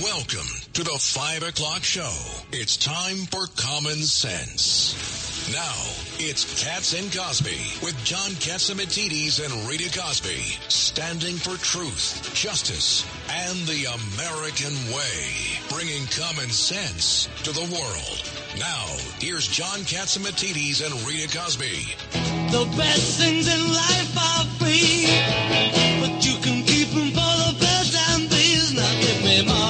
Welcome to the 5 o'clock show. It's time for Common Sense. Now, it's Katz and Cosby with John Katzimatidis and Rita Cosby, standing for truth, justice, and the American way, bringing common sense to the world. Now, here's John Katzimatidis and Rita Cosby. The best things in life are free, but you can keep them for the best, and please not give me more.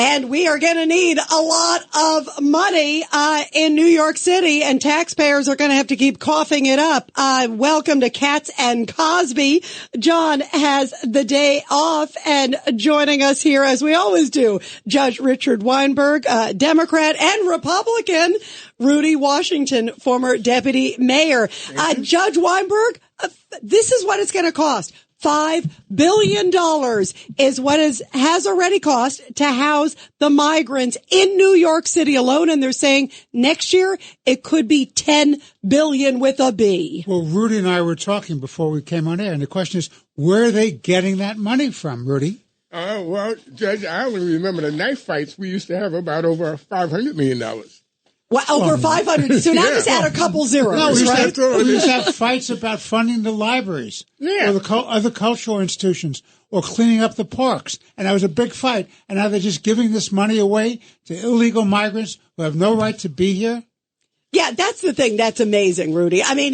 And we are going to need a lot of money in New York City, and taxpayers are going to have to keep coughing it up. Welcome to Katz and Cosby. John has the day off, and joining us here, as we always do, Judge Richard Weinberg, Democrat and Republican, Rudy Washington, former deputy mayor. Judge Weinberg, this is what it's going to cost. $5 billion is what has already cost to house the migrants in New York City alone. And they're saying next year it could be $10 billion with a B. Well, Rudy and I were talking before we came on air, and the question is, where are they getting that money from, Rudy? Well, Judge, I only remember the knife fights. We used to have about over $500 million. Well, over 500. So now just add a couple zeros, no, right? We used to have fights about funding the libraries or the other cultural institutions or cleaning up the parks. And that was a big fight. And now they're just giving this money away to illegal migrants who have no right to be here. Yeah, that's the thing. That's amazing, Rudy. I mean,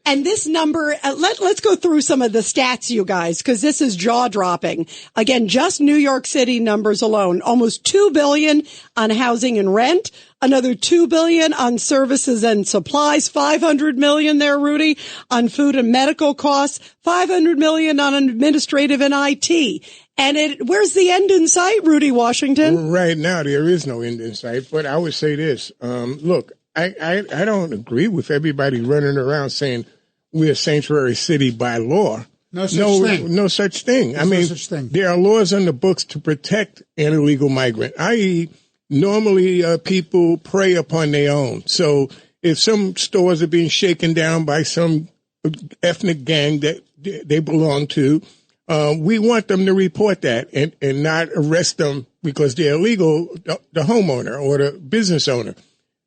and this number, let's go through some of the stats, you guys, because this is jaw dropping. Again, just New York City numbers alone, almost $2 billion on housing and rent, another $2 billion on services and supplies, $500 million there, Rudy, on food and medical costs, $500 million on administrative and IT. And where's the end in sight, Rudy Washington? Right now, there is no end in sight, but I would say this. Look, I don't agree with everybody running around saying we're a sanctuary city by law. No such thing. No such thing. There are laws on the books to protect an illegal migrant, i.e., normally people prey upon their own. So if some stores are being shaken down by some ethnic gang that they belong to, we want them to report that and not arrest them because they're illegal, the homeowner or the business owner.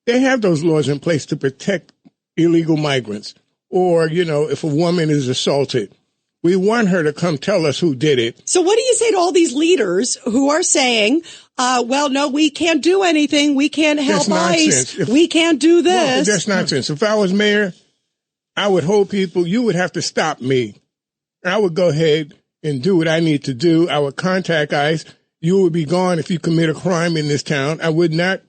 They have those laws in place to protect illegal migrants. Or, if a woman is assaulted, we want her to come tell us who did it. So what do you say to all these leaders who are saying, well, no, we can't do anything. We can't help ICE. We can't do this. Well, that's nonsense. If I was mayor, I would hold people. You would have to stop me. I would go ahead and do what I need to do. I would contact ICE. You would be gone if you commit a crime in this town. I would not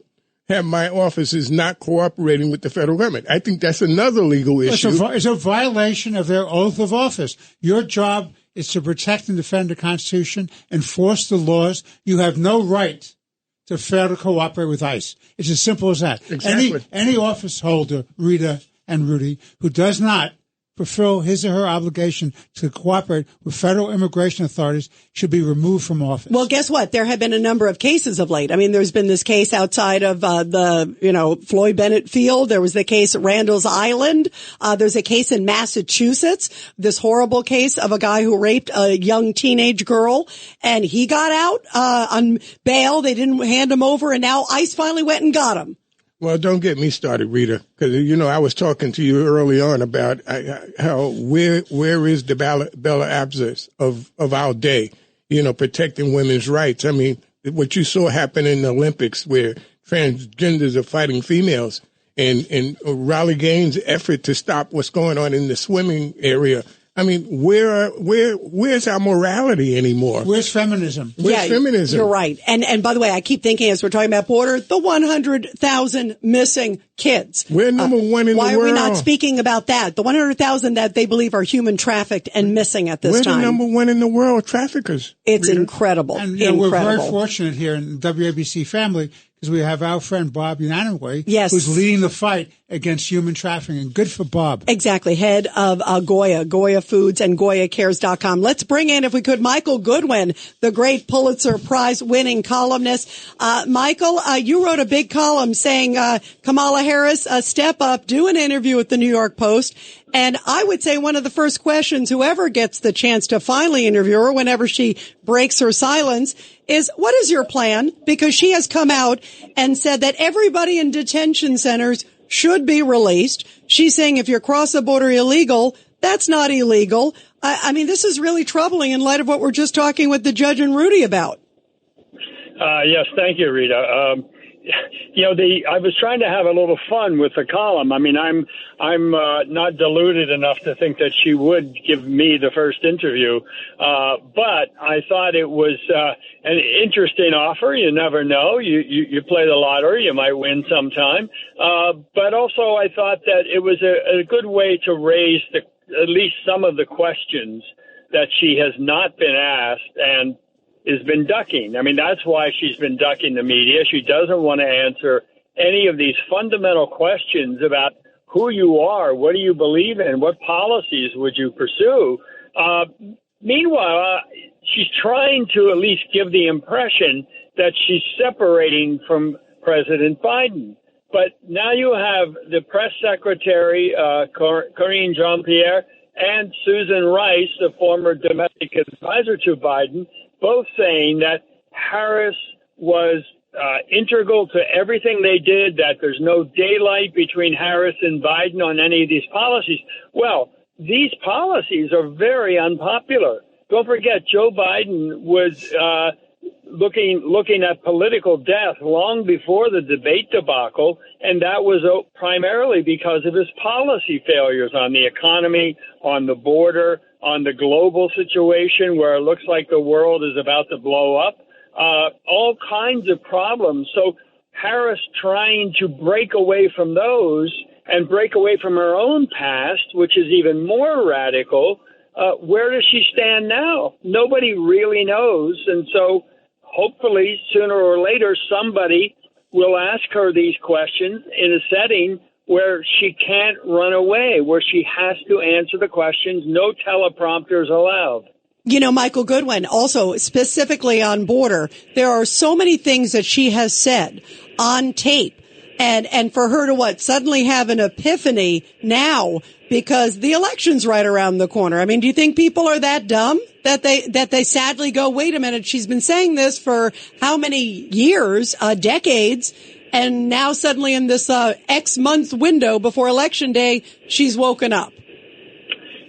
have my officers not cooperating with the federal government. I think that's another legal issue. It's a violation of their oath of office. Your job is to protect and defend the Constitution, enforce the laws. You have no right to fail to cooperate with ICE. It's as simple as that. Exactly. Any office holder, Rita and Rudy, who does not fulfill his or her obligation to cooperate with federal immigration authorities should be removed from office. Well, guess what? There have been a number of cases of late. I mean, there's been this case outside of Floyd Bennett Field. There was the case at Randall's Island. There's a case in Massachusetts, this horrible case of a guy who raped a young teenage girl, and he got out on bail. They didn't hand him over, and now ICE finally went and got him. Well, don't get me started, Rita, because, I was talking to you early on about how where is the Bella Abzis of our day, protecting women's rights. I mean, what you saw happen in the Olympics where transgenders are fighting females and Riley Gaines' effort to stop what's going on in the swimming area. I mean, where's our morality anymore? Where's feminism? Where's feminism? You're right. And by the way, I keep thinking as we're talking about border, the 100,000 missing kids. We're number one in the world. Why are we not speaking about that? The 100,000 that they believe are human trafficked and missing at this time. We're the number one in the world traffickers. It's incredible. And we're very fortunate here in the WABC family because we have our friend Bob Unanimway, who's leading the fight against human trafficking. Good for Bob. Exactly. Head of Goya Foods and GoyaCares.com. Let's bring in, if we could, Michael Goodwin, the great Pulitzer Prize winning columnist. Michael, you wrote a big column saying Kamala Harris, step up, do an interview with the New York Post, And I would say one of the first questions whoever gets the chance to finally interview her whenever she breaks her silence is, what is your plan? Because she has come out and said that everybody in detention centers should be released. She's saying if you cross the border illegal, that's not illegal. I mean, this is really troubling in light of what we're just talking with the judge and Rudy about. Yes, thank you, Rita. I was trying to have a little fun with the column. I mean, I'm not deluded enough to think that she would give me the first interview, but I thought it was an interesting offer. You never know. You play the lottery, you might win sometime. But also, I thought that it was a good way to raise at least some of the questions that she has not been asked and has been ducking. I mean, that's why she's been ducking the media. She doesn't want to answer any of these fundamental questions about who you are, what do you believe in, what policies would you pursue. Meanwhile, she's trying to at least give the impression that she's separating from President Biden. But now you have the press secretary, Karine Jean-Pierre, and Susan Rice, the former domestic advisor to Biden, both saying that Harris was integral to everything they did, that there's no daylight between Harris and Biden on any of these policies. Well, these policies are very unpopular. Don't forget, Joe Biden was looking at political death long before the debate debacle, and that was primarily because of his policy failures on the economy, on the border, on the global situation where it looks like the world is about to blow up, all kinds of problems. So Harris trying to break away from those and break away from her own past, which is even more radical, where does she stand now? Nobody really knows. And so hopefully sooner or later somebody will ask her these questions in a setting where she can't run away, where she has to answer the questions. No teleprompters allowed. You know, Michael Goodwin, also specifically on border, there are so many things that she has said on tape. And for her to suddenly have an epiphany now because the election's right around the corner. I mean, do you think people are that dumb that they sadly go, wait a minute, she's been saying this for how many years, decades, and now suddenly in this X month window before Election Day, she's woken up.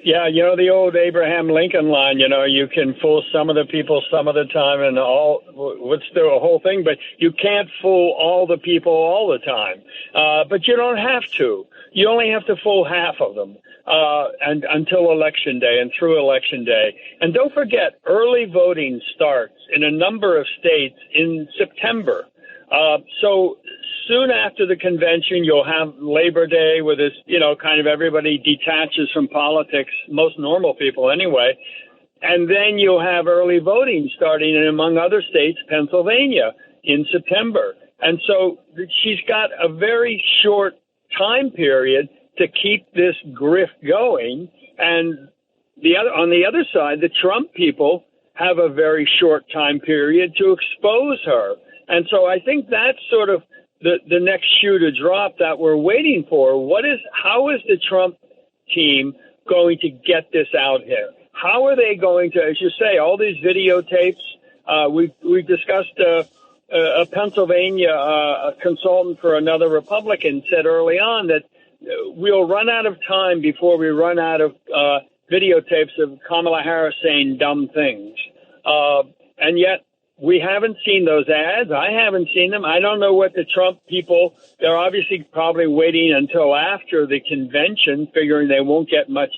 Yeah, you know, the old Abraham Lincoln line, you know, you can fool some of the people some of the time and what's the whole thing, but you can't fool all the people all the time. But you don't have to. You only have to fool half of them and until Election Day and through Election Day. And don't forget, early voting starts in a number of states in September. So soon after the convention, you'll have Labor Day where this, you know, kind of everybody detaches from politics, most normal people anyway. And then you'll have early voting starting in, among other states, Pennsylvania in September. And so she's got a very short time period to keep this grift going. And on the other side, the Trump people have a very short time period to expose her. And so I think that's sort of the next shoe to drop that we're waiting for. How is the Trump team going to get this out here? How are they going to, as you say, all these videotapes? We discussed a Pennsylvania consultant for another Republican said early on that we'll run out of time before we run out of videotapes of Kamala Harris saying dumb things. And yet, we haven't seen those ads. I haven't seen them. I don't know what the Trump people, they're obviously probably waiting until after the convention, figuring they won't get much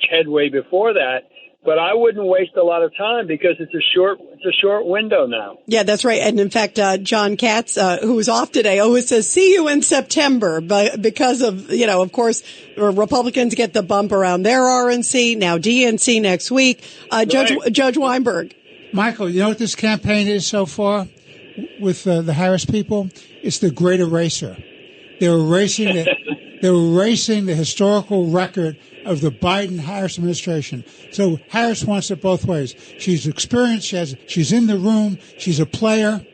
headway before that. But I wouldn't waste a lot of time because it's a short window now. Yeah, that's right. And in fact, John Katz, who's off today, always says, see you in September. But because of, you know, of course, Republicans get the bump around their RNC, now DNC next week. Judge Weinberg. Michael, you know what this campaign is so far with the Harris people? It's the great eraser. They're erasing the historical record of the Biden-Harris administration. So Harris wants it both ways. She's experienced. She's in the room. She's a player,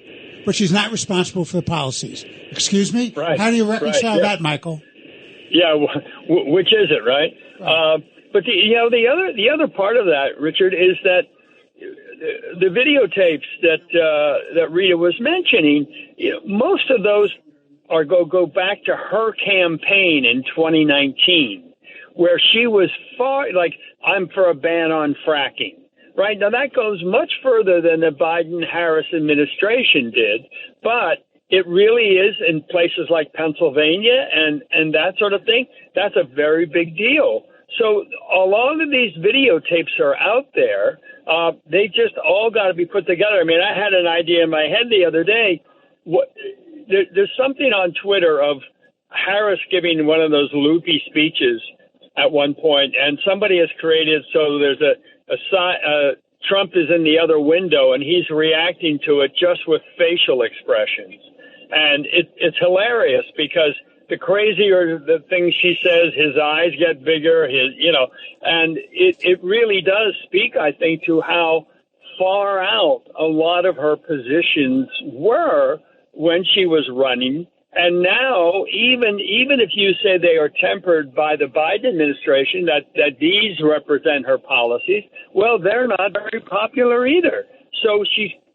but she's not responsible for the policies. Excuse me? Right. How do you reconcile that, Michael? Yeah, which is it, right? But the other part of that, Richard, is that the videotapes that Rita was mentioning, most of those go back to her campaign in 2019, where she was I'm for a ban on fracking. Right now, that goes much further than the Biden-Harris administration did, but it really is in places like Pennsylvania and that sort of thing. That's a very big deal. So a lot of these videotapes are out there. They just all got to be put together. I mean, I had an idea in my head the other day. There's something on Twitter of Harris giving one of those loopy speeches at one point, and somebody has created so there's Trump is in the other window, and he's reacting to it just with facial expressions. And it's hilarious because the crazier the things she says, his eyes get bigger, and it really does speak, I think, to how far out a lot of her positions were when she was running. And now, even if you say they are tempered by the Biden administration, that these represent her policies, well, they're not very popular either. So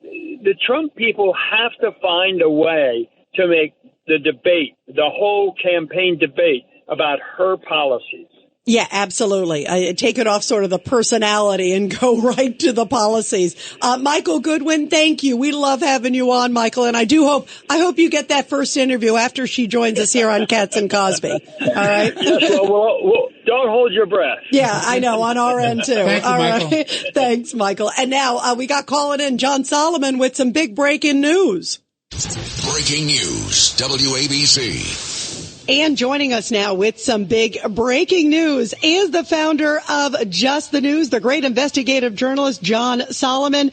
the Trump people have to find a way to make the debate, the whole campaign debate, about her policies. Yeah, absolutely. I take it off sort of the personality and go right to the policies. Michael Goodwin, thank you. We love having you on, Michael, and I hope you get that first interview after she joins us here on Katz and Cosby. All right. well, don't hold your breath. Yeah, I know, on our end too. Thank you, all Michael. right. Thanks, Michael. And now we got calling in John Solomon with some big breaking news. Breaking news, WABC. And joining us now with some big breaking news is the founder of Just the News, the great investigative journalist, John Solomon.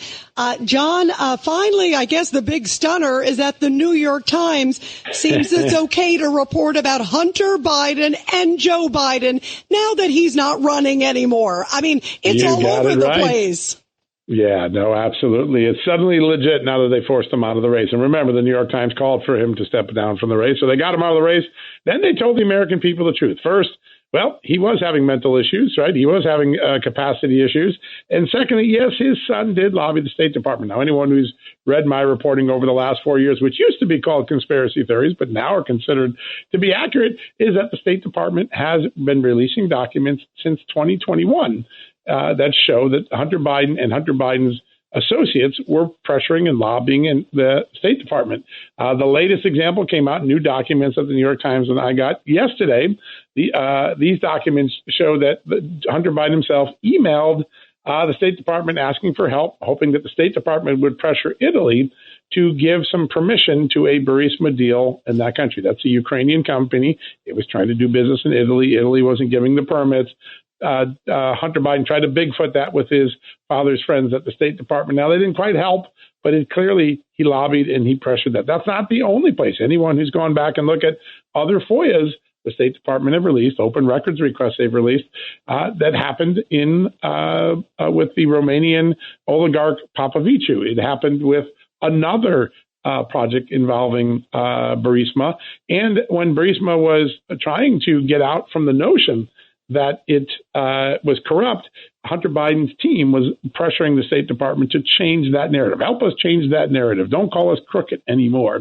John, finally, I guess the big stunner is that the New York Times seems it's okay to report about Hunter Biden and Joe Biden now that he's not running anymore. I mean, it's all over the place. Yeah, no, absolutely. It's suddenly legit now that they forced him out of the race. And remember, the New York Times called for him to step down from the race. So they got him out of the race. Then they told the American people the truth. First, well, he was having mental issues, right? He was having capacity issues. And secondly, yes, his son did lobby the State Department. Now, anyone who's read my reporting over the last 4 years, which used to be called conspiracy theories, but now are considered to be accurate, is that the State Department has been releasing documents since 2021 that show that Hunter Biden and Hunter Biden's associates were pressuring and lobbying in the State Department. The latest example came out in new documents that the New York Times and I got yesterday. These documents show that Hunter Biden himself emailed the State Department asking for help, hoping that the State Department would pressure Italy to give some permission to a Burisma deal in that country. That's a Ukrainian company. It was trying to do business in Italy. Italy wasn't giving the permits. Hunter Biden tried to Bigfoot that with his father's friends at the State Department. Now, they didn't quite help, but clearly he lobbied and he pressured that. That's not the only place. Anyone who's gone back and look at other FOIAs the State Department have released, open records requests they've released, that happened with the Romanian oligarch Papavicu. It happened with another project involving Burisma. And when Burisma was trying to get out from the notion that it was corrupt, Hunter Biden's team was pressuring the State Department to change that narrative. Help us change that narrative. Don't call us crooked anymore.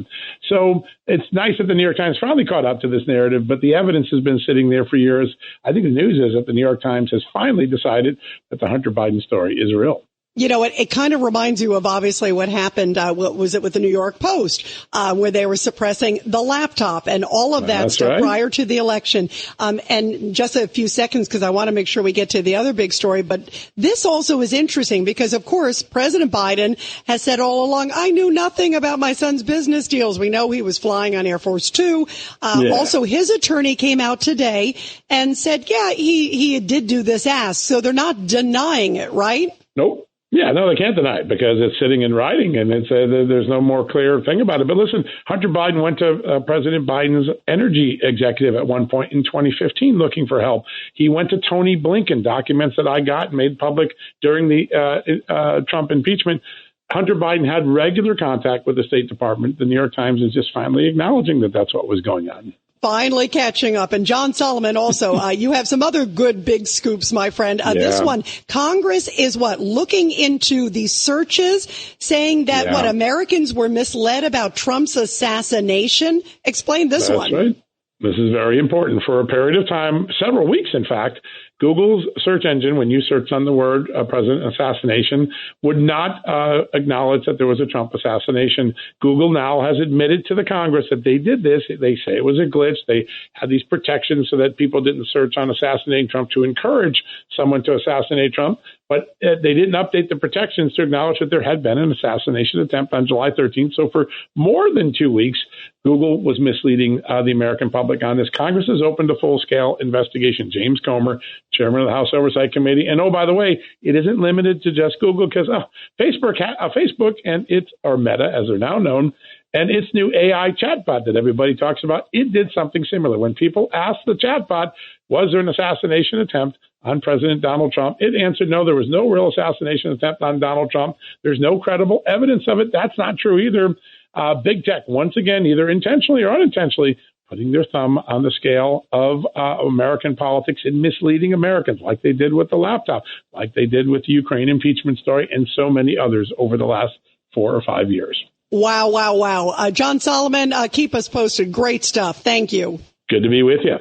So it's nice that the New York Times finally caught up to this narrative, but the evidence has been sitting there for years. I think the news is that the New York Times has finally decided that the Hunter Biden story is real. You know, it kind of reminds you of obviously what happened, what was it with the New York Post, where they were suppressing the laptop and all of that stuff prior to the election. And just a few seconds, because I want to make sure we get to the other big story. But this also is interesting because, of course, President Biden has said all along, I knew nothing about my son's business deals. We know he was flying on Air Force Two. Also, his attorney came out today and said, yeah, he did do this ask. So they're not denying it, right? Nope. Yeah, no, they can't deny it because it's sitting in writing and it's there's no more clear thing about it. But listen, Hunter Biden went to President Biden's energy executive at one point in 2015 looking for help. He went to Tony Blinken, documents that I got made public during the Trump impeachment. Hunter Biden had regular contact with the State Department. The New York Times is just finally acknowledging that that's what was going on. Finally catching up. And John Solomon also, you have some other good big scoops, my friend. This one, Congress is looking into the searches, saying that Americans were misled about Trump's assassination. Explain this one. That's right. This is very important. For a period of time, several weeks, in fact, Google's search engine, when you search on the word president assassination, would not acknowledge that there was a Trump assassination. Google now has admitted to the Congress that they did this. They say it was a glitch. They had these protections so that people didn't search on assassinating Trump to encourage someone to assassinate Trump. But they didn't update the protections to acknowledge that there had been an assassination attempt on July 13th. So for more than 2 weeks, Google was misleading the American public on this. Congress has opened a full-scale investigation. James Comer, chairman of the House Oversight Committee. And, oh, by the way, it isn't limited to just Google because Facebook and or Meta, as they're now known, and its new AI chatbot that everybody talks about, it did something similar. When people asked the chatbot, was there an assassination attempt on President Donald Trump, it answered no, there was no real assassination attempt on Donald Trump. There's no credible evidence of it. That's not true either. Big tech, once again, either intentionally or unintentionally, putting their thumb on the scale of American politics and misleading Americans, like they did with the laptop, like they did with the Ukraine impeachment story, and so many others over the last 4 or 5 years. Wow, wow, wow. John Solomon, keep us posted. Great stuff. Thank you. Good to be with you.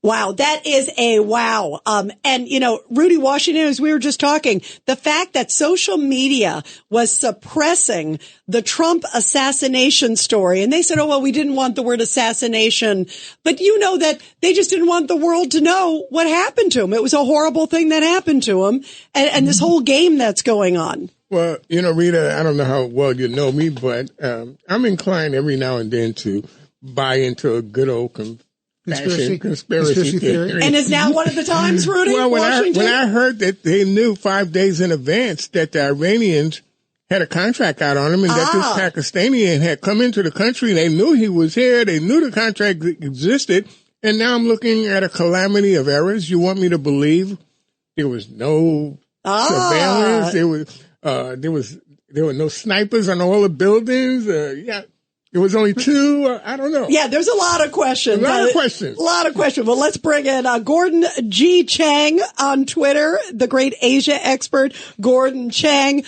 Wow, that is a wow. And, Rudy Washington, as we were just talking, the fact that social media was suppressing the Trump assassination story. And they said, oh, well, we didn't want the word assassination. But you know that they just didn't want the world to know what happened to him. It was a horrible thing that happened to him. And this whole game that's going on. Well, Rita, I don't know how well you know me, but I'm inclined every now and then to buy into a good old conspiracy theory. And is now one of the times, Rudy? Well, when I heard that they knew 5 days in advance that the Iranians had a contract out on him and that this Pakistani had come into the country, they knew he was here, they knew the contract existed, and now I'm looking at a calamity of errors. You want me to believe there was no surveillance, there were no snipers on all the buildings, It was only 2. I don't know. Yeah, there's a lot of questions. A lot of questions. Well, let's bring in Gordon G. Chang on Twitter, the great Asia expert, Gordon Chang.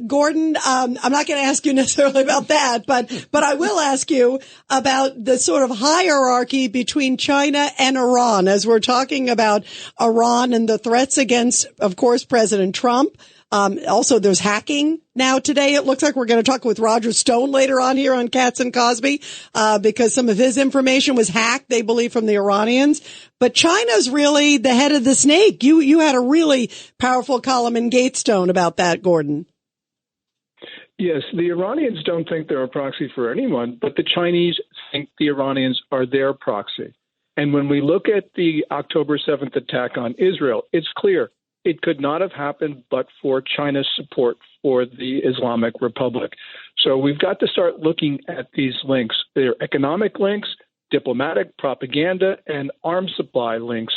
Gordon, I'm not going to ask you necessarily about that, but I will ask you about the sort of hierarchy between China and Iran as we're talking about Iran and the threats against, of course, President Trump. Also, there's hacking now today. It looks like we're going to talk with Roger Stone later on here on Katz and Cosby, because some of his information was hacked, they believe, from the Iranians. But China's really the head of the snake. You had a really powerful column in Gatestone about that, Gordon. Yes, the Iranians don't think they're a proxy for anyone, but the Chinese think the Iranians are their proxy. And when we look at the October 7th attack on Israel, it's clear. It could not have happened but for China's support for the Islamic Republic. So we've got to start looking at these links. They're economic links, diplomatic, propaganda, and arms supply links.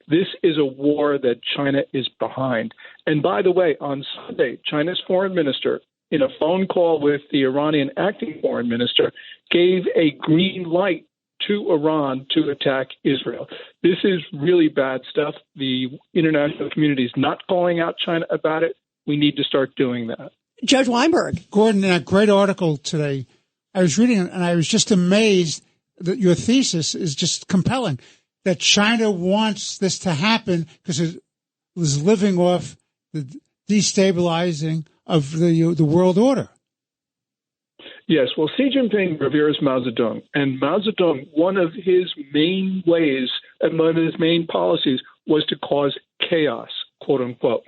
This is a war that China is behind. And by the way, on Sunday, China's foreign minister, in a phone call with the Iranian acting foreign minister, gave a green light to Iran to attack Israel. This is really bad stuff. The international community is not calling out China about it. We need to start doing that. Judge Weinberg. Gordon, in a great article today, I was reading it and I was just amazed that your thesis is just compelling, that China wants this to happen because it was living off the destabilizing of the world order. Yes, well, Xi Jinping reveres Mao Zedong, and Mao Zedong, one of his main ways and one of his main policies was to cause chaos, quote unquote.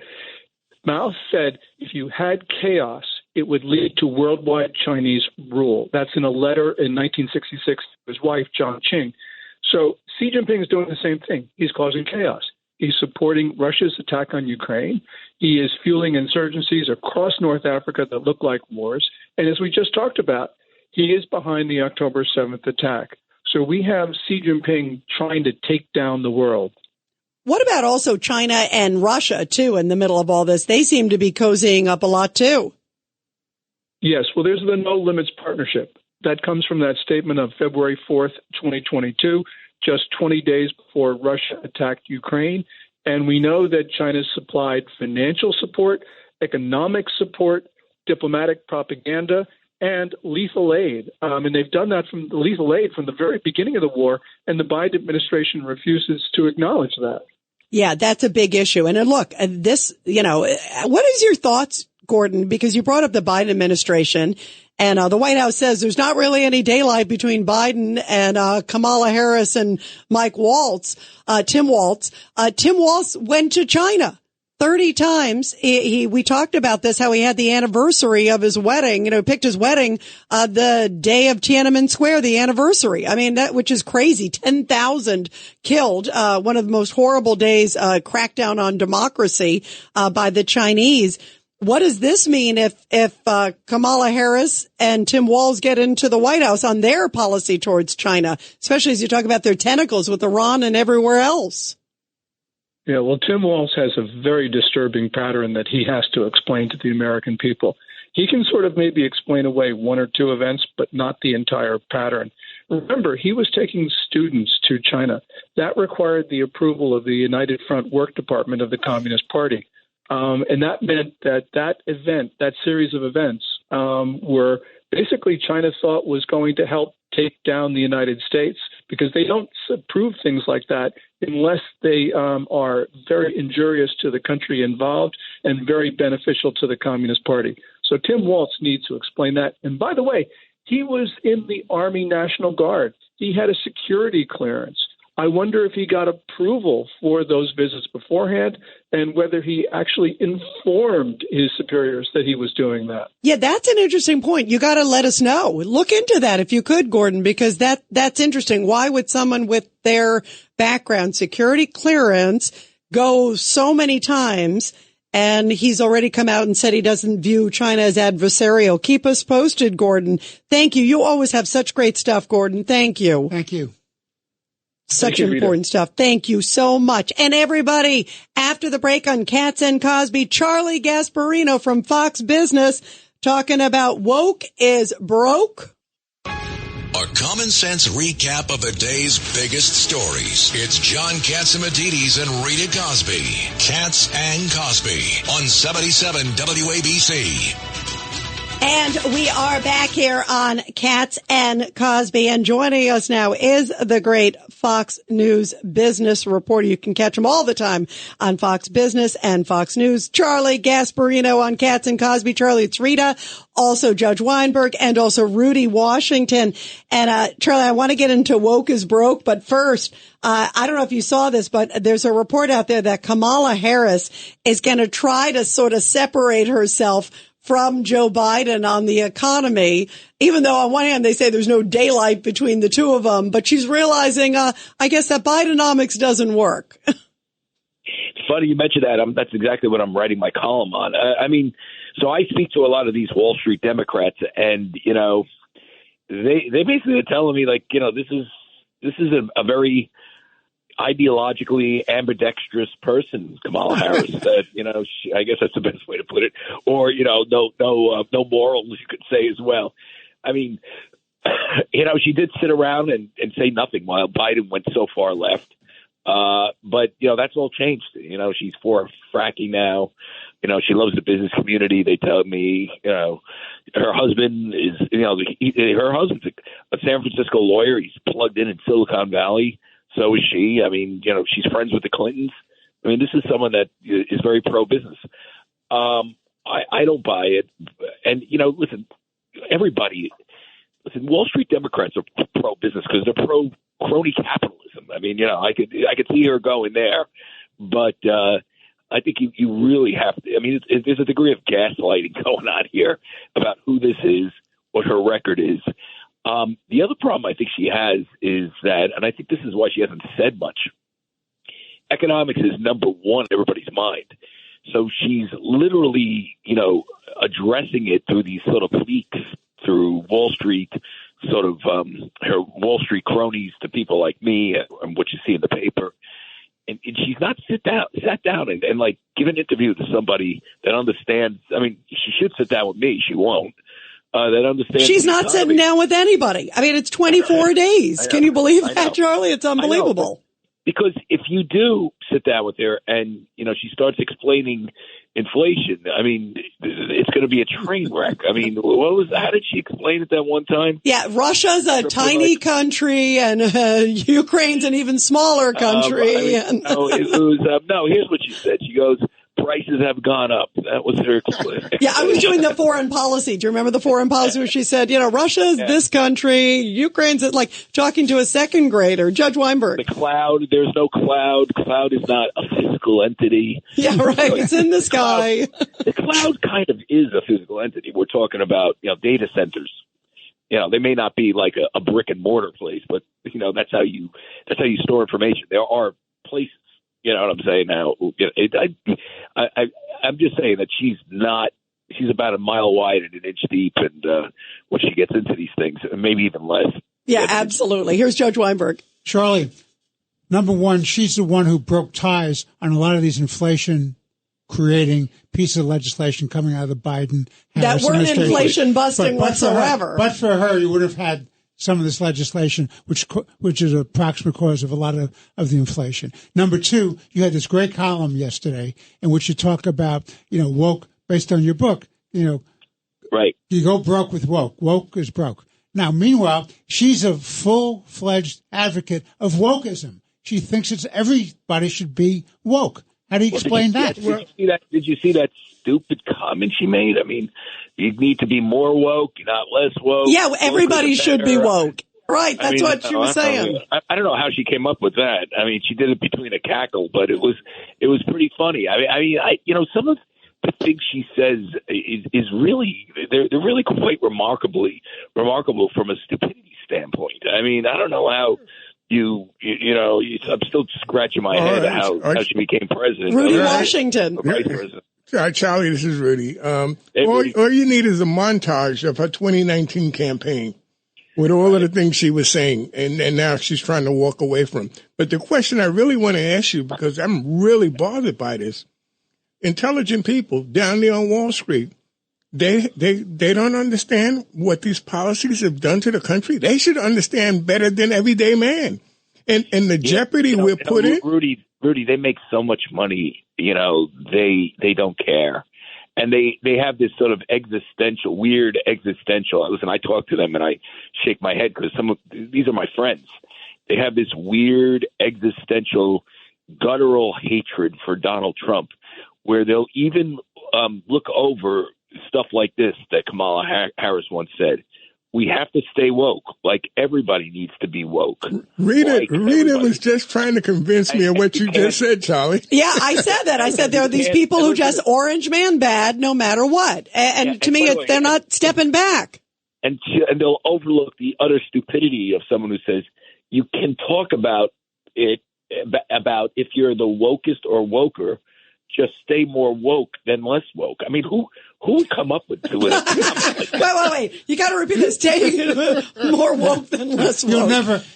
Mao said if you had chaos, it would lead to worldwide Chinese rule. That's in a letter in 1966 to his wife, Jiang Qing. So Xi Jinping is doing the same thing. He's causing chaos. He's supporting Russia's attack on Ukraine. He is fueling insurgencies across North Africa that look like wars. And as we just talked about, he is behind the October 7th attack. So we have Xi Jinping trying to take down the world. What about also China and Russia, too, in the middle of all this? They seem to be cozying up a lot, too. Yes. Well, there's the No Limits Partnership. That comes from that statement of February 4th, 2022, just 20 days before Russia attacked Ukraine. And we know that China supplied financial support, economic support, diplomatic propaganda, and lethal aid. And they've done that from lethal aid from the very beginning of the war, and the Biden administration refuses to acknowledge that. Yeah, that's a big issue. And look, this, what is your thoughts, Gordon? Because you brought up the Biden administration, and the White House says there's not really any daylight between Biden and Kamala Harris and Tim Waltz. Tim Waltz went to China 30 times. We talked about this, how he had the anniversary of his wedding, picked his wedding, the day of Tiananmen Square, the anniversary. I mean, which is crazy. 10,000 killed, one of the most horrible days, crackdown on democracy, by the Chinese. What does this mean if Kamala Harris and Tim Walz get into the White House on their policy towards China, especially as you talk about their tentacles with Iran and everywhere else? Yeah, well, Tim Walz has a very disturbing pattern that he has to explain to the American people. He can sort of maybe explain away one or two events, but not the entire pattern. Remember, he was taking students to China. That required the approval of the United Front Work Department of the Communist Party. And that meant that series of events were basically China thought was going to help take down the United States, because they don't approve things like that unless they are very injurious to the country involved and very beneficial to the Communist Party. So Tim Waltz needs to explain that. And by the way, he was in the Army National Guard. He had a security clearance. I wonder if he got approval for those visits beforehand and whether he actually informed his superiors that he was doing that. Yeah, that's an interesting point. You got to let us know. Look into that if you could, Gordon, because that's interesting. Why would someone with their background, security clearance, go so many times? And he's already come out and said he doesn't view China as adversarial. Keep us posted, Gordon. Thank you. You always have such great stuff, Gordon. Thank you. Thank you. Such important stuff. Thank you so much. And everybody, after the break on Katz and Cosby, Charlie Gasparino from Fox Business talking about woke is broke. A common sense recap of the day's biggest stories. It's John Catsimatidis and Rita Cosby. Katz and Cosby on 77 WABC. And we are back here on Katz and Cosby, and joining us now is the great Fox News business reporter. You can catch him all the time on Fox Business and Fox News. Charlie Gasparino on Katz and Cosby. Charlie, it's Rita, also Judge Weinberg, and also Rudy Washington. And Charlie, I want to get into woke is broke, but first, I don't know if you saw this, but there's a report out there that Kamala Harris is going to try to sort of separate herself from Joe Biden on the economy, even though on one hand they say there's no daylight between the two of them, but she's realizing, I guess that Bidenomics doesn't work. It's funny you mentioned that. That's exactly what I'm writing my column on. So I speak to a lot of these Wall Street Democrats, and, they basically are telling me, like, this is a very ideologically ambidextrous person, Kamala Harris. That I guess that's the best way to put it. Or no morals, you could say as well. I mean, she did sit around and say nothing while Biden went so far left. But that's all changed. She's for fracking now. She loves the business community. They tell me, her husband is, her husband's a San Francisco lawyer. He's plugged in Silicon Valley. So is she. I mean, she's friends with the Clintons. I mean, this is someone that is very pro-business. I don't buy it. And, listen, Wall Street Democrats are pro-business because they're pro-crony capitalism. I mean, I could see her going there. But I think you really have to. I mean, there's a degree of gaslighting going on here about who this is, what her record is. The other problem I think she has is that, and I think this is why she hasn't said much, economics is number one in everybody's mind. So she's literally, addressing it through these sort of leaks through Wall Street, sort of her Wall Street cronies to people like me and what you see in the paper. And she's not sat down and like give an interview to somebody that understands. I mean, she should sit down with me. She won't. that understand. She's not sitting down with anybody. I mean, it's 24 days. Can you believe that, Charlie? It's unbelievable. Because if you do sit down with her and, she starts explaining inflation, I mean, it's going to be a train wreck. I mean, how did she explain it that one time? Yeah, Russia's a tiny country and Ukraine's an even smaller country. It was, no, here's what she said. She goes, prices have gone up. That was her explanation. Yeah, I was doing the foreign policy. Do you remember the foreign policy where she said, Russia's this country, Ukraine's like talking to a second grader, Judge Weinberg. The cloud, there's no cloud. Cloud is not a physical entity. Yeah, right. It's in the sky. The cloud kind of is a physical entity. We're talking about, data centers. They may not be like a brick and mortar place, but that's how you store information. There are places. You know what I'm saying now? I'm just saying that she's about a mile wide and an inch deep, and when she gets into these things, maybe even less. Yeah, absolutely. Here's Judge Weinberg. Charlie, number one, she's the one who broke ties on a lot of these inflation-creating pieces of legislation coming out of the Biden that weren't inflation-busting whatsoever. But for her, you would have had some of this legislation, which is a proximate cause of a lot of the inflation. Number two, you had this great column yesterday in which you talk about, woke, based on your book, right. You go broke with woke. Woke is broke. Now, meanwhile, she's a full-fledged advocate of wokeism. She thinks everybody should be woke. How do you explain that? Did you see that stupid comment she made? I mean, you need to be more woke, not less woke. Yeah, everybody should be woke. Right, that's what she was saying. I don't know how she came up with that. I mean, she did it between a cackle, but it was pretty funny. I mean, some of the things she says is really they're really quite remarkable from a stupidity standpoint. I mean, I don't know how. I'm still scratching my head how she became president. Rudy Washington. Vice president. Charlie, this is Rudy. All you need is a montage of her 2019 campaign with all of the things she was saying, and now she's trying to walk away from. But the question I really want to ask you, because I'm really bothered by this, intelligent people down there on Wall Street, they don't understand what these policies have done to the country. They should understand better than everyday man. And the jeopardy we're put in. Rudy, they make so much money. They don't care. And they have this sort of weird existential. Listen, I talk to them and I shake my head because these are my friends. They have this weird existential guttural hatred for Donald Trump, where they'll even look over stuff like this that Kamala Harris once said. We have to stay woke. Like, everybody needs to be woke. Rita was just trying to convince me of what you just said, Charlie. Yeah, I said that. I said there are these people who just orange man bad no matter what. And to me, they're not stepping back. And they'll overlook the utter stupidity of someone who says, you can talk about it, about if you're the wokest or woker, just stay more woke than less woke. I mean, who would come up with it? Wait. You got to repeat this. Stay more woke than less woke.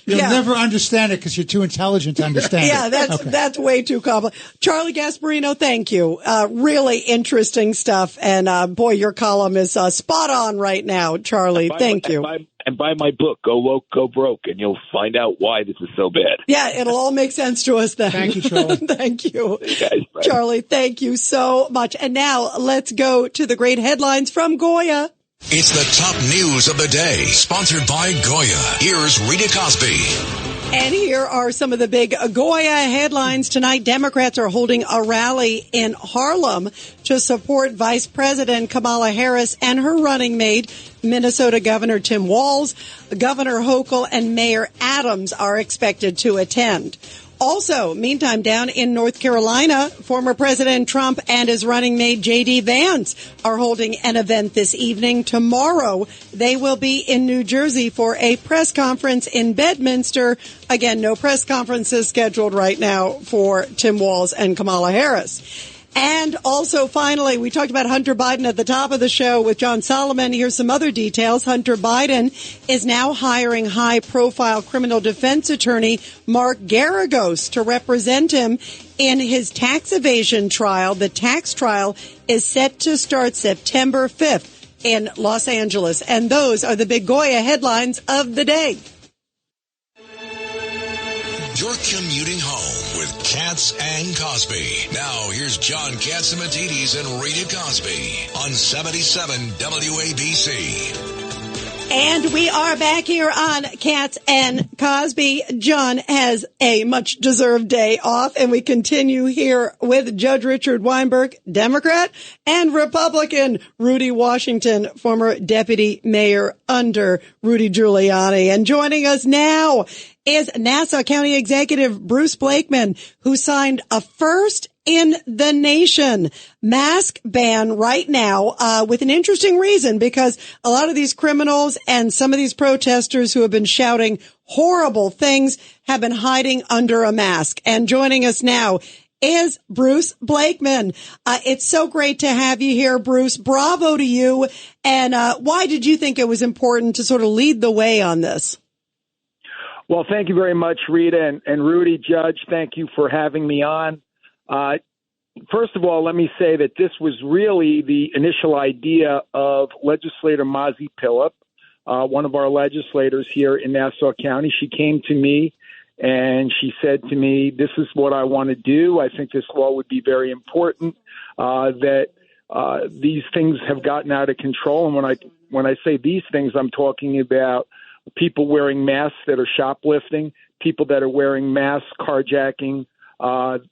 You'll never understand it because you're too intelligent to understand it. That's way too complicated. Charlie Gasparino, thank you. Really interesting stuff. And boy, your column is spot on right now, Charlie. Thank you. And buy my book, Go Woke, Go Broke, and you'll find out why this is so bad. Yeah, it'll all make sense to us then. Thank you, Charlie. Thank you. Hey guys, bye. Charlie, thank you so much. And now let's go to the great headlines from Goya. It's the top news of the day, sponsored by Goya. Here's Rita Cosby. And here are some of the big Goya headlines tonight. Democrats are holding a rally in Harlem to support Vice President Kamala Harris and her running mate, Minnesota Governor Tim Walz. Governor Hochul and Mayor Adams are expected to attend. Also, meantime, down in North Carolina, former President Trump and his running mate J.D. Vance are holding an event this evening. Tomorrow, they will be in New Jersey for a press conference in Bedminster. Again, no press conferences scheduled right now for Tim Walz and Kamala Harris. And also, finally, we talked about Hunter Biden at the top of the show with John Solomon. Here's some other details. Hunter Biden is now hiring high-profile criminal defense attorney Mark Garagos to represent him in his tax evasion trial. The tax trial is set to start September 5th. in Los Angeles. And those are the big Goya headlines of the day. You're commuting home with Katz and Cosby. Now, here's John Katzimatidis and Rita Cosby on 77 WABC. And we are back here on Katz and Cosby. John has a much-deserved day off, and we continue here with Judge Richard Weinberg, Democrat, and Republican Rudy Washington, former deputy mayor under Rudy Giuliani. And joining us now is Nassau County Executive Bruce Blakeman, who signed a first in the nation mask ban right now, with an interesting reason, because a lot of these criminals and some of these protesters who have been shouting horrible things have been hiding under a mask. And joining us now is Bruce Blakeman. It's so great to have you here, Bruce. Bravo to you. And why did you think it was important to sort of lead the way on this? Well, thank you very much, Rita, and Rudy, Judge. Thank you for having me on. First of all, let me say that this was really the initial idea of legislator Mazi Pilip, one of our legislators here in Nassau County. She came to me and she said to me, this is what I want to do. I think this law would be very important, that these things have gotten out of control. And when I say these things, I'm talking about people wearing masks that are shoplifting, people that are wearing masks carjacking,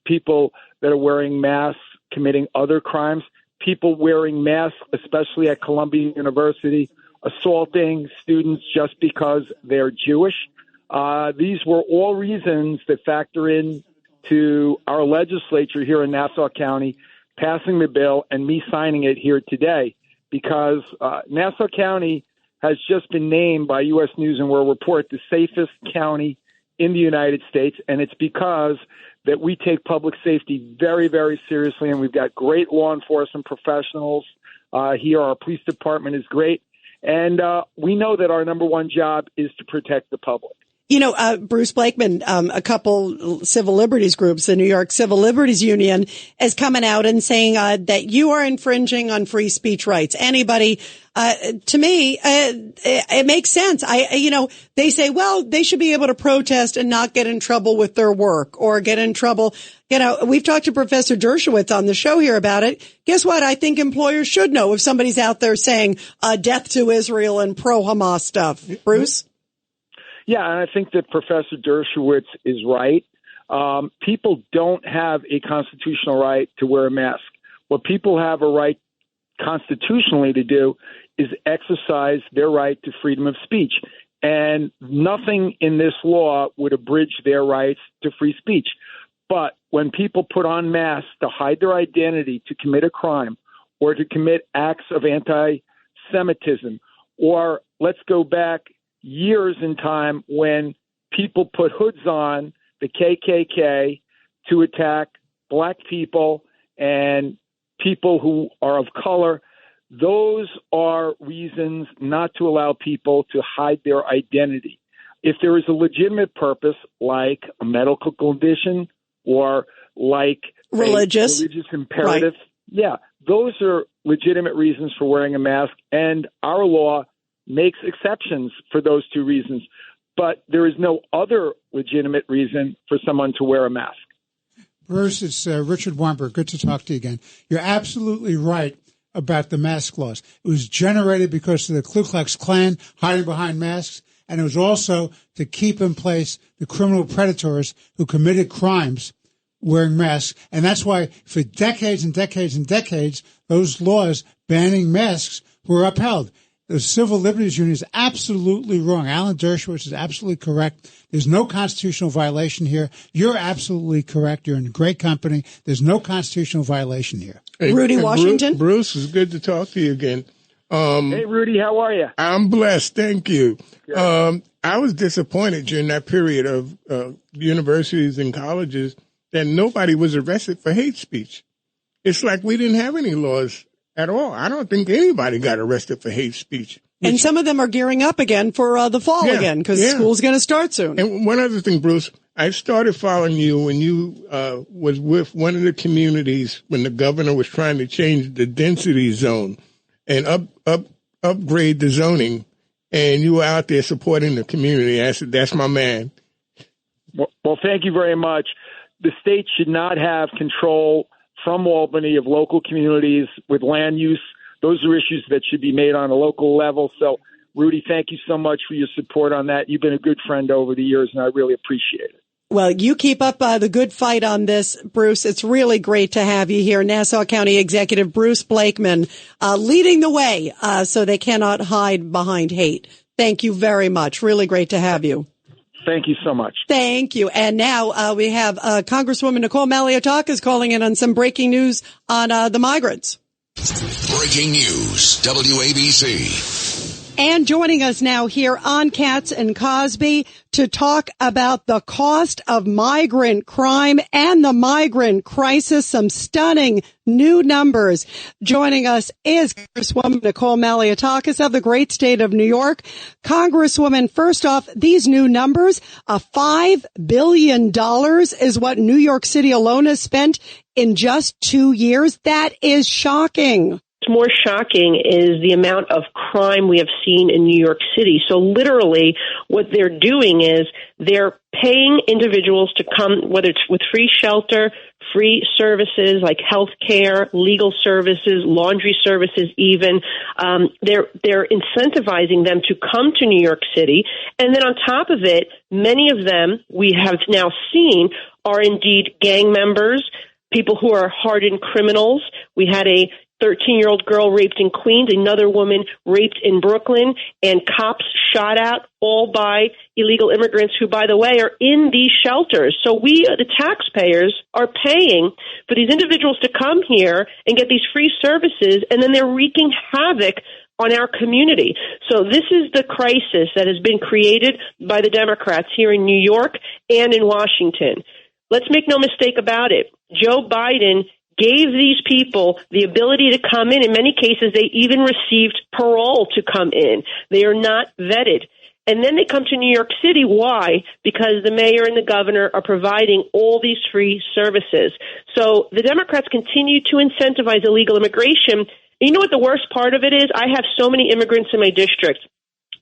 people that are wearing masks committing other crimes, people wearing masks, especially at Columbia University, assaulting students just because they're Jewish. These were all reasons that factor in to our legislature here in Nassau County passing the bill and me signing it here today, because Nassau County has just been named by U.S. News and World Report the safest county in the United States, and it's because that we take public safety very, very seriously, and we've got great law enforcement professionals here. Our police department is great, and we know that our number one job is to protect the public. You know, Bruce Blakeman, a couple civil liberties groups, the New York Civil Liberties Union, is coming out and saying that you are infringing on free speech rights. Anybody, to me, it makes sense. They say, well, they should be able to protest and not get in trouble with their work or get in trouble. You know, we've talked to Professor Dershowitz on the show here about it. Guess what? I think employers should know if somebody's out there saying death to Israel and pro-Hamas stuff. Bruce? Yeah, and I think that Professor Dershowitz is right. People don't have a constitutional right to wear a mask. What people have a right constitutionally to do is exercise their right to freedom of speech. And nothing in this law would abridge their rights to free speech. But when people put on masks to hide their identity, to commit a crime, or to commit acts of anti-Semitism, or let's go back years in time when people put hoods on, the KKK, to attack black people and people who are of color, those are reasons not to allow people to hide their identity. If there is a legitimate purpose, like a medical condition or like religious imperative, right. Yeah, those are legitimate reasons for wearing a mask, and our law makes exceptions for those two reasons, but there is no other legitimate reason for someone to wear a mask. Bruce, it's Richard Weinberg. Good to talk to you again. You're absolutely right about the mask laws. It was generated because of the Ku Klux Klan hiding behind masks, and it was also to keep in place the criminal predators who committed crimes wearing masks. And that's why for decades and decades and decades, those laws banning masks were upheld. The Civil Liberties Union is absolutely wrong. Alan Dershowitz is absolutely correct. There's no constitutional violation here. You're absolutely correct. You're in great company. There's no constitutional violation here. Hey, Rudy Washington? Bruce, it's good to talk to you again. Hey, Rudy, how are you? I'm blessed. Thank you. I was disappointed during that period of universities and colleges that nobody was arrested for hate speech. It's like we didn't have any laws at all. I don't think anybody got arrested for hate speech. And some of them are gearing up again for the fall again, because school's going to start soon. And one other thing, Bruce, I started following you when you was with one of the communities when the governor was trying to change the density zone. And up upgrade the zoning, and you were out there supporting the community. That's my man. Well, thank you very much. The state should not have control from Albany of local communities with land use. Those are issues that should be made on a local level. So, Rudy, thank you so much for your support on that. You've been a good friend over the years, and I really appreciate it. Well, you keep up the good fight on this, Bruce. It's really great to have you here. Nassau County Executive Bruce Blakeman leading the way so they cannot hide behind hate. Thank you very much. Really great to have you. Thank you so much. Thank you. And now we have Congresswoman Nicole Maliotakis calling in on some breaking news on the migrants. Breaking news, WABC. And joining us now here on Katz and Cosby to talk about the cost of migrant crime and the migrant crisis, some stunning new numbers. Joining us is Congresswoman Nicole Maliotakis of the great state of New York. Congresswoman, first off, these new numbers, $5 billion is what New York City alone has spent in just 2 years. That is shocking. What's more shocking is the amount of crime we have seen in New York City. So literally what they're doing is they're paying individuals to come, whether it's with free shelter, free services like health care, legal services, laundry services even. They're incentivizing them to come to New York City. And then on top of it, many of them we have now seen are indeed gang members, people who are hardened criminals. We had a 13-year-old girl raped in Queens, another woman raped in Brooklyn, and cops shot at, all by illegal immigrants who, by the way, are in these shelters. So we, the taxpayers, are paying for these individuals to come here and get these free services, and then they're wreaking havoc on our community. So this is the crisis that has been created by the Democrats here in New York and in Washington. Let's make no mistake about it. Joe Biden gave these people the ability to come in. In many cases, they even received parole to come in. They are not vetted. And then they come to New York City. Why? Because the mayor and the governor are providing all these free services. So the Democrats continue to incentivize illegal immigration. And you know what the worst part of it is? I have so many immigrants in my district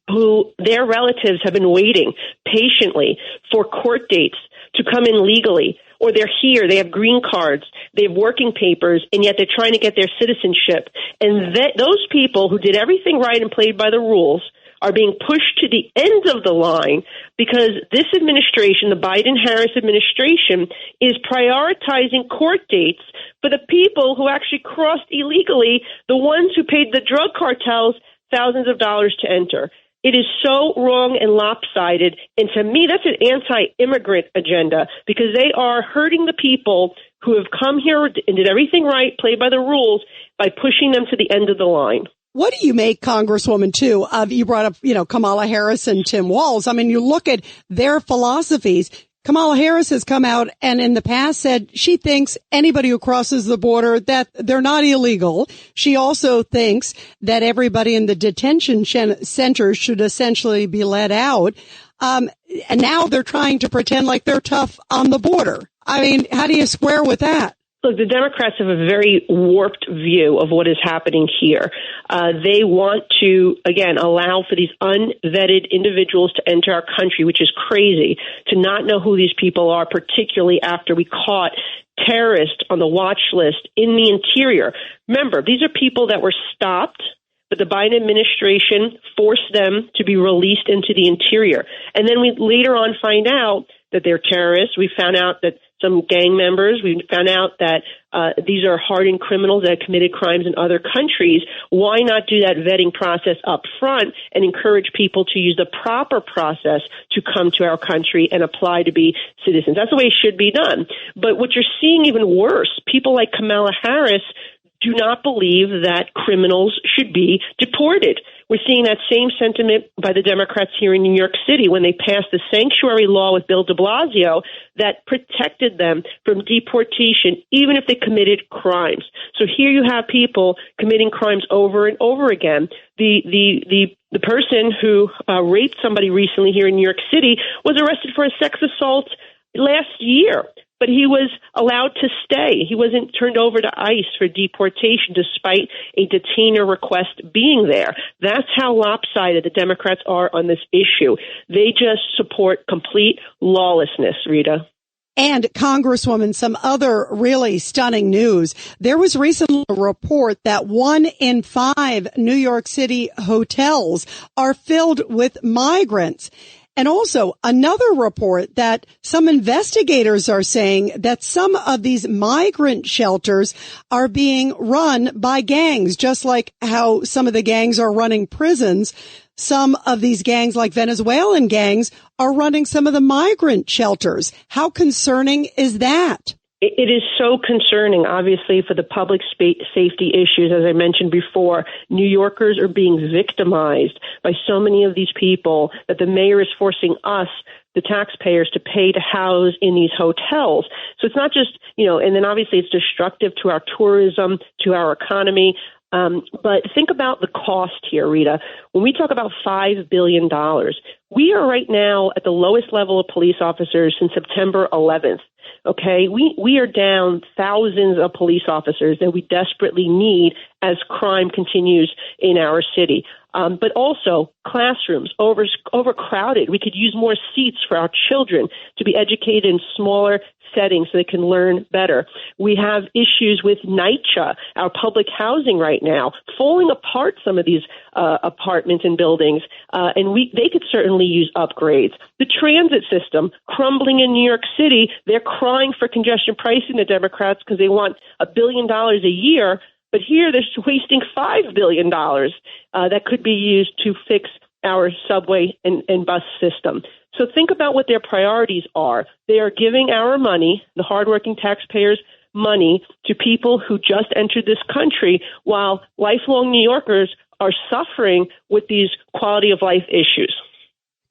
who their relatives have been waiting patiently for court dates to come in legally. Or they're here, they have green cards, they have working papers, and yet they're trying to get their citizenship. And those people who did everything right and played by the rules are being pushed to the end of the line because this administration, the Biden-Harris administration, is prioritizing court dates for the people who actually crossed illegally, the ones who paid the drug cartels thousands of dollars to enter. It is so wrong and lopsided. And to me, that's an anti-immigrant agenda because they are hurting the people who have come here and did everything right, played by the rules, by pushing them to the end of the line. What do you make, Congresswoman, too? You brought up, Kamala Harris and Tim Walz. I mean, you look at their philosophies. Kamala Harris has come out and in the past said she thinks anybody who crosses the border, that they're not illegal. She also thinks that everybody in the detention centers should essentially be let out. And now they're trying to pretend like they're tough on the border. I mean, how do you square with that? Look, the Democrats have a very warped view of what is happening here. They want to, again, allow for these unvetted individuals to enter our country, which is crazy, to not know who these people are, particularly after we caught terrorists on the watch list in the interior. Remember, these are people that were stopped, but the Biden administration forced them to be released into the interior. And then we later on find out that they're terrorists. We found out that some gang members, we found out that these are hardened criminals that have committed crimes in other countries. Why not do that vetting process up front and encourage people to use the proper process to come to our country and apply to be citizens? That's the way it should be done. But what you're seeing even worse, people like Kamala Harris do not believe that criminals should be deported. We're seeing that same sentiment by the Democrats here in New York City when they passed the sanctuary law with Bill de Blasio that protected them from deportation, even if they committed crimes. So here you have people committing crimes over and over again. The person who raped somebody recently here in New York City was arrested for a sex assault last year. but he was allowed to stay. He wasn't turned over to ICE for deportation despite a detainer request being there. That's how lopsided the Democrats are on this issue. They just support complete lawlessness, Rita. And Congresswoman, some other really stunning news. There was recently a report that 1 in 5 New York City hotels are filled with migrants. And also another report that some investigators are saying that some of these migrant shelters are being run by gangs, just like how some of the gangs are running prisons. Some of these gangs, like Venezuelan gangs, are running some of the migrant shelters. How concerning is that? It is so concerning, obviously, for the public safety issues. As I mentioned before, New Yorkers are being victimized by so many of these people that the mayor is forcing us, the taxpayers, to pay to house in these hotels. So it's not just, and then obviously it's destructive to our tourism, to our economy. But think about the cost here, Rita. When we talk about $5 billion, we are right now at the lowest level of police officers since September 11th. Okay, we are down thousands of police officers that we desperately need as crime continues in our city. But also classrooms overcrowded. We could use more seats for our children to be educated in smaller settings so they can learn better. We have issues with NYCHA, our public housing right now, falling apart, some of these apartments and buildings, and they could certainly use upgrades. The transit system crumbling in New York City. They're crying for congestion pricing, the Democrats, because they want $1 billion a year. But here they're wasting $5 billion that could be used to fix our subway and bus system. So think about what their priorities are. They are giving our money, the hardworking taxpayers' money, to people who just entered this country, while lifelong New Yorkers are suffering with these quality of life issues.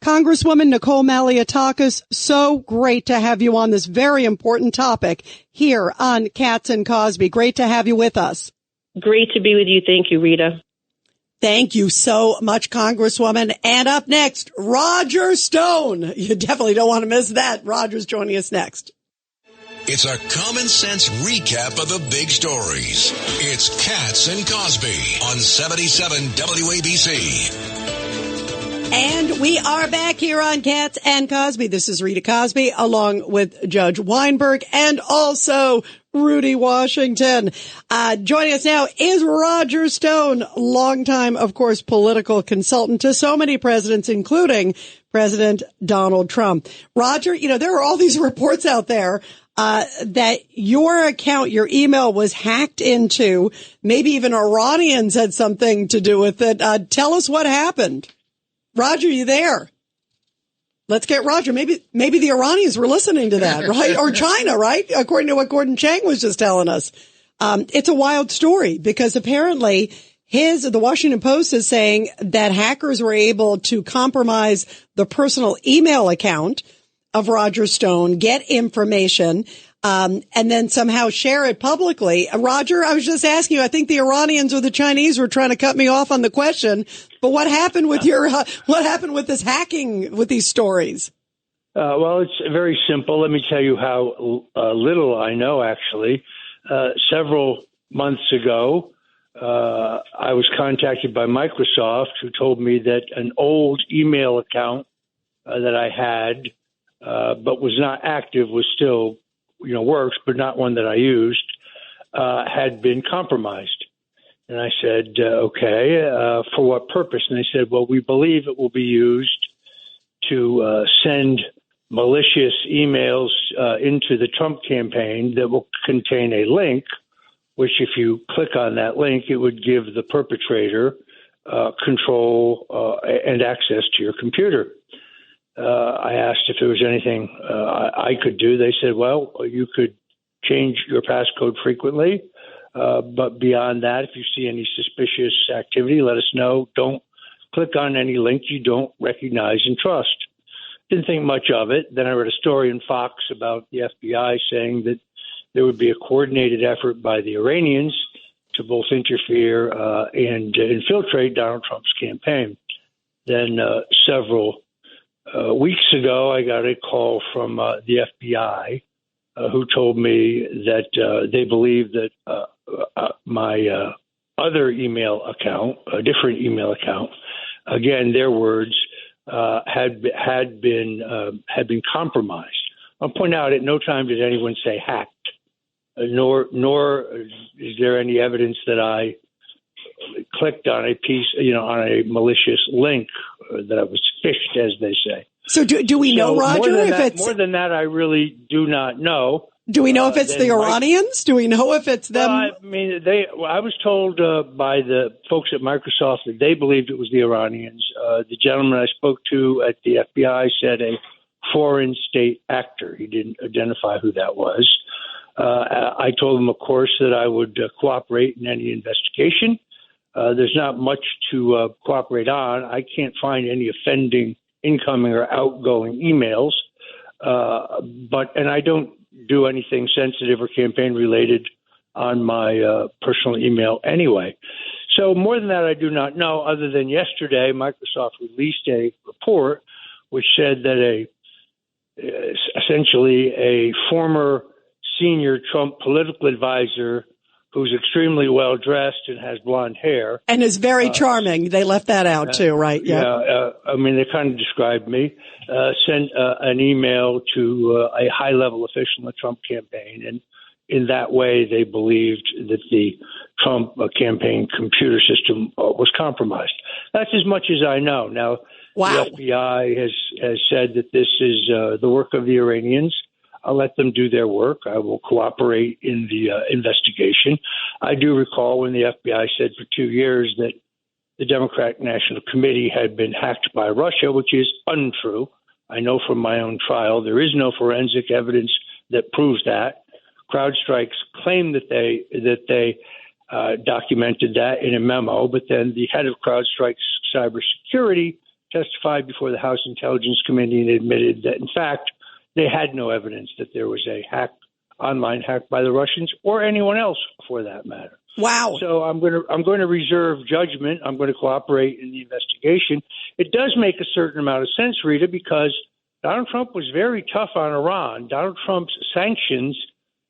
Congresswoman Nicole Malliotakis, so great to have you on this very important topic here on Katz and Cosby. Great to have you with us. Great to be with you. Thank you, Rita. Thank you so much, Congresswoman. And up next, Roger Stone. You definitely don't want to miss that. Roger's joining us next. It's a common sense recap of the big stories. It's Katz and Cosby on 77 WABC. And we are back here on Katz and Cosby. This is Rita Cosby along with Judge Weinberg and also Rudy Washington. Joining us now is Roger Stone, longtime, of course, political consultant to so many presidents, including President Donald Trump. Roger, there are all these reports out there that your account, your email was hacked into. Maybe even Iranians had something to do with it. Tell us what happened. Roger, you there? Let's get Roger. Maybe the Iranians were listening to that, right? Or China, right? According to what Gordon Chang was just telling us. It's a wild story because apparently the Washington Post is saying that hackers were able to compromise the personal email account of Roger Stone, get information, and then somehow share it publicly. Roger, I was just asking you, I think the Iranians or the Chinese were trying to cut me off on the question, but what happened with what happened with this hacking, with these stories? Well, it's very simple. Let me tell you how little I know, actually. Several months ago, I was contacted by Microsoft, who told me that an old email account that I had, but was not active, was still works, but not one that I used, had been compromised. And I said, okay, for what purpose? And they said, well, we believe it will be used to send malicious emails into the Trump campaign that will contain a link, which if you click on that link, it would give the perpetrator control and access to your computer. I asked if there was anything I could do. They said, well, you could change your passcode frequently, but beyond that, if you see any suspicious activity, let us know. Don't click on any link you don't recognize and trust. Didn't think much of it. Then I read a story in Fox about the FBI saying that there would be a coordinated effort by the Iranians to both interfere and infiltrate Donald Trump's campaign. Then several weeks ago, I got a call from the FBI who told me that they believe that my other email account, a different email account, again, their words, had been compromised. I'll point out at no time did anyone say hacked, nor is there any evidence that I clicked on a piece, on a malicious link, that I was phished, as they say. So do we know, Roger, more than that, I really do not know. Do we know if it's the Iranians? Do we know if it's them? I was told by the folks at Microsoft that they believed it was the Iranians. The gentleman I spoke to at the FBI said a foreign state actor. He didn't identify who that was. I told him, of course, that I would cooperate in any investigation. There's not much to cooperate on. I can't find any offending incoming or outgoing emails, and I don't do anything sensitive or campaign related on my personal email anyway. So more than that, I do not know, other than yesterday, Microsoft released a report which said that essentially a former senior Trump political advisor who's extremely well dressed and has blonde hair. And is very charming. They left that out too, right? Yeah. They kind of described me, sent an email to a high level official in the Trump campaign. And in that way, they believed that the Trump campaign computer system was compromised. That's as much as I know. Now, wow. The FBI has said that this is the work of the Iranians. I'll let them do their work. I will cooperate in the investigation. I do recall when the FBI said for 2 years that the Democratic National Committee had been hacked by Russia, which is untrue. I know from my own trial there is no forensic evidence that proves that. CrowdStrike's claim that they documented that in a memo, but then the head of CrowdStrike's cybersecurity testified before the House Intelligence Committee and admitted that, in fact, they had no evidence that there was a online hack by the Russians or anyone else for that matter. Wow. So I'm going to reserve judgment. I'm going to cooperate in the investigation. It does make a certain amount of sense, Rita, because Donald Trump was very tough on Iran. Donald Trump's sanctions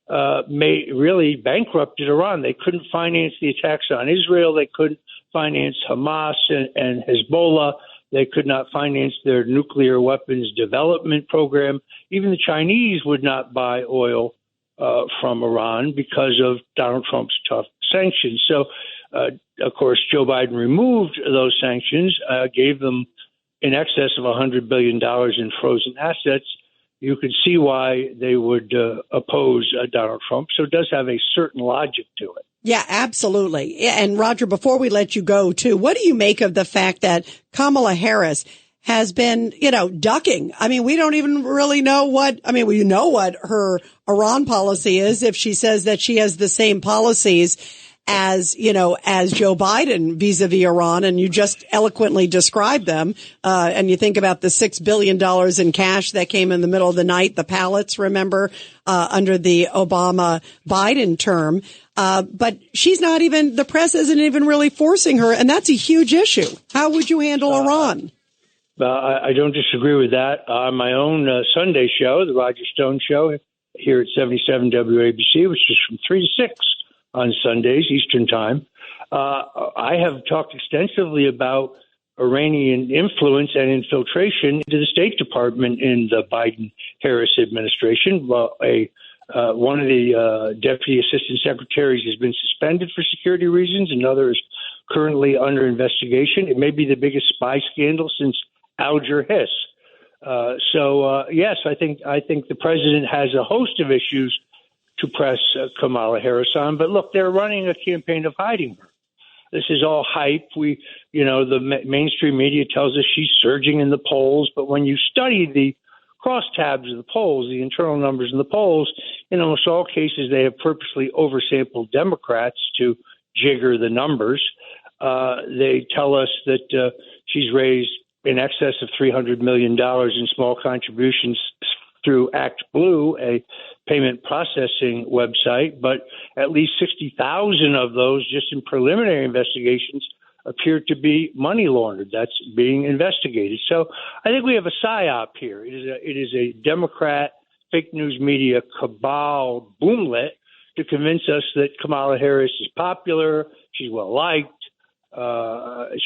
really bankrupted Iran. They couldn't finance the attacks on Israel. They couldn't finance Hamas and Hezbollah. They could not finance their nuclear weapons development program. Even the Chinese would not buy oil from Iran because of Donald Trump's tough sanctions. So, of course, Joe Biden removed those sanctions, gave them in excess of $100 billion in frozen assets. You could see why they would oppose Donald Trump. So it does have a certain logic to it. Yeah, absolutely. And Roger, before we let you go too, what do you make of the fact that Kamala Harris has been, ducking? I mean, we don't even really know we know what her Iran policy is if she says that she has the same policies as Joe Biden vis-a-vis Iran, and you just eloquently described them. And you think about the $6 billion in cash that came in the middle of the night, the pallets, remember, under the Obama Biden term. But the press isn't even really forcing her, and that's a huge issue. How would you handle Iran? I don't disagree with that. On my own Sunday show, the Roger Stone Show, here at 77 WABC, which is from 3 to 6 on Sundays, Eastern Time, I have talked extensively about Iranian influence and infiltration into the State Department in the Biden-Harris administration. Well, one of the deputy assistant secretaries has been suspended for security reasons. Another is currently under investigation. It may be the biggest spy scandal since Alger Hiss. Yes, I think the president has a host of issues to press Kamala Harris on. But look, they're running a campaign of hiding her. This is all hype. The mainstream media tells us she's surging in the polls. But when you study the crosstabs of the polls, the internal numbers in the polls, in almost all cases, they have purposely oversampled Democrats to jigger the numbers. They tell us that she's raised in excess of $300 million in small contributions through Act Blue, a payment processing website, but at least 60,000 of those, just in preliminary investigations, appear to be money laundered. That's being investigated. So I think we have a psyop here. It is a Democrat fake news media cabal boomlet to convince us that Kamala Harris is popular, she's well liked,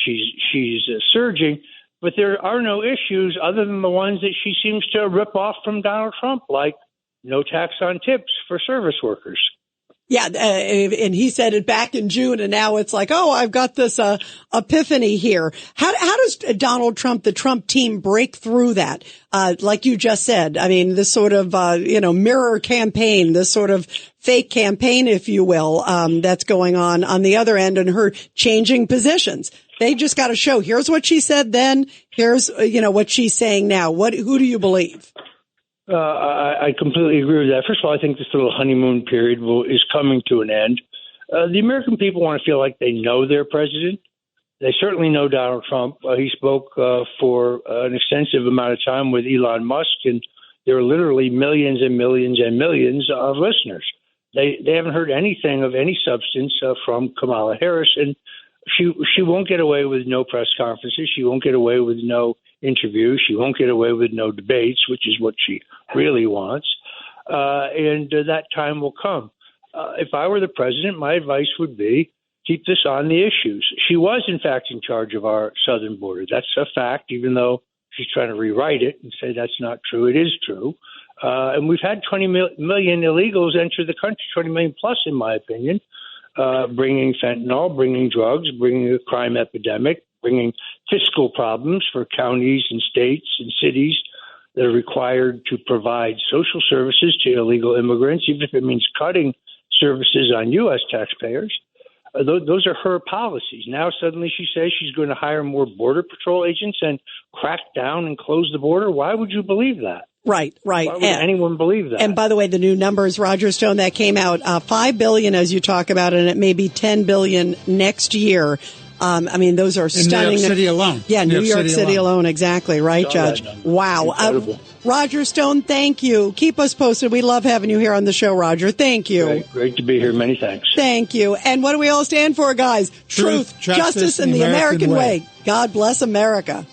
she's surging. But there are no issues other than the ones that she seems to rip off from Donald Trump, like no tax on tips for service workers. Yeah, and he said it back in June, and now it's like, oh, I've got this epiphany here. How does Donald Trump, the Trump team, break through that? Like you just said, I mean, this sort of mirror campaign, this sort of fake campaign, if you will, that's going on the other end, and her changing positions. They just got to show, here's what she said then, here's what she's saying now. Who do you believe? I completely agree with that. First of all, I think this little honeymoon period is coming to an end. The American people want to feel like they know their president. They certainly know Donald Trump. He spoke for an extensive amount of time with Elon Musk, and there are literally millions and millions and millions of listeners. They haven't heard anything of any substance from Kamala Harris, and she won't get away with no press conferences. She won't get away with no interviews. She won't get away with no debates, which is what she really wants. And that time will come. If I were the president, my advice would be keep this on the issues. She was, in fact, in charge of our southern border. That's a fact, even though she's trying to rewrite it and say that's not true. It is true. And we've had 20 million illegals enter the country, 20 million plus, in my opinion, bringing fentanyl, bringing drugs, bringing a crime epidemic, bringing fiscal problems for counties and states and cities that are required to provide social services to illegal immigrants, even if it means cutting services on U.S. taxpayers. Those are her policies. Now suddenly she says she's going to hire more Border Patrol agents and crack down and close the border. Why would you believe that? Right. Why would anyone believe that? And by the way, the new numbers, Roger Stone, that came out, $5 billion, as you talk about, and it may be $10 billion next year. I mean, those are stunning. In New York City alone. Yeah, New York City alone. Exactly. Right, Judge? Wow. Roger Stone, thank you. Keep us posted. We love having you here on the show, Roger. Thank you. Great to be here. Many thanks. Thank you. And what do we all stand for, guys? Truth, justice, and the American way. God bless America.